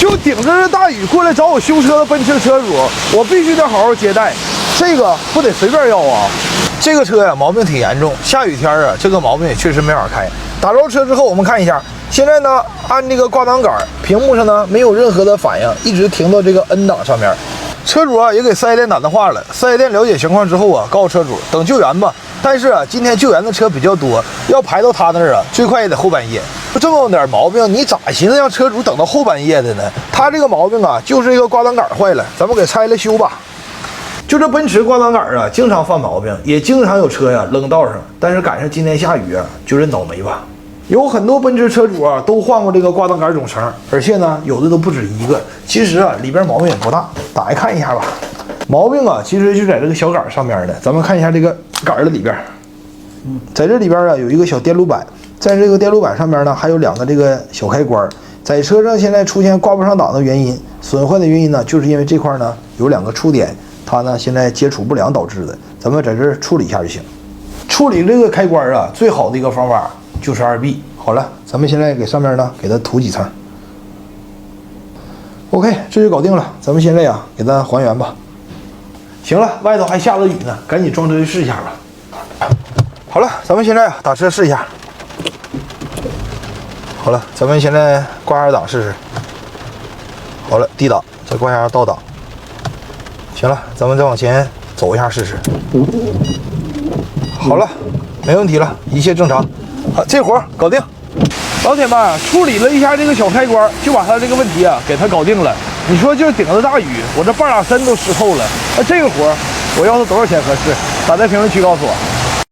就顶着这大雨过来找我修车的奔驰车主，我必须得好好接待，这个不得随便要啊！这个车呀，毛病挺严重，下雨天啊，这个毛病也确实没法开。打着车之后，我们看一下，现在呢，按这个挂挡杆，屏幕上呢没有任何的反应，一直停到这个 N 档上面。车主啊也给四 S 店打电话了，四 S 店了解情况之后啊，告诉车主等救援吧。但是啊，今天救援的车比较多，要排到他那儿啊，最快也得后半夜。就这么点毛病，你咋寻思让车主等到后半夜的呢？他这个毛病啊，就是这个挂挡杆坏了，咱们给拆了修吧。就这奔驰挂挡杆啊，经常犯毛病，也经常有车呀扔道上。但是赶上今天下雨啊，就认倒霉吧。有很多奔驰车主啊都换过这个挂挡杆总成，而且呢，有的都不止一个。其实啊，里边毛病也不大，打开看一下吧。毛病啊，其实就在这个小杆上面的。咱们看一下这个杆的里边，在这里边啊有一个小电路板，在这个电路板上面呢还有两个这个小开关。在车上现在出现挂不上档的原因，损坏的原因呢，就是因为这块呢有两个触点。它呢现在接触不良导致的，咱们在这儿处理一下就行。处理这个开关啊，最好的一个方法就是 2B。好了，咱们现在给上面呢给它涂几层。OK， 这就搞定了。咱们现在呀给它还原吧。行了，外头还下着雨呢，赶紧装车去试一下吧。好了，咱们现在打车试一下。好了，咱们现在挂下档试试。好了，D 档，再挂下倒档。行了，咱们再往前走一下试试。好了，没问题了，一切正常。好，这活搞定。老铁们，处理了一下这个小开关，就把它这个问题啊给它搞定了。你说就是顶着大雨，我这半拉身都湿透了，那这个活我要是多少钱合适？打在评论区告诉我。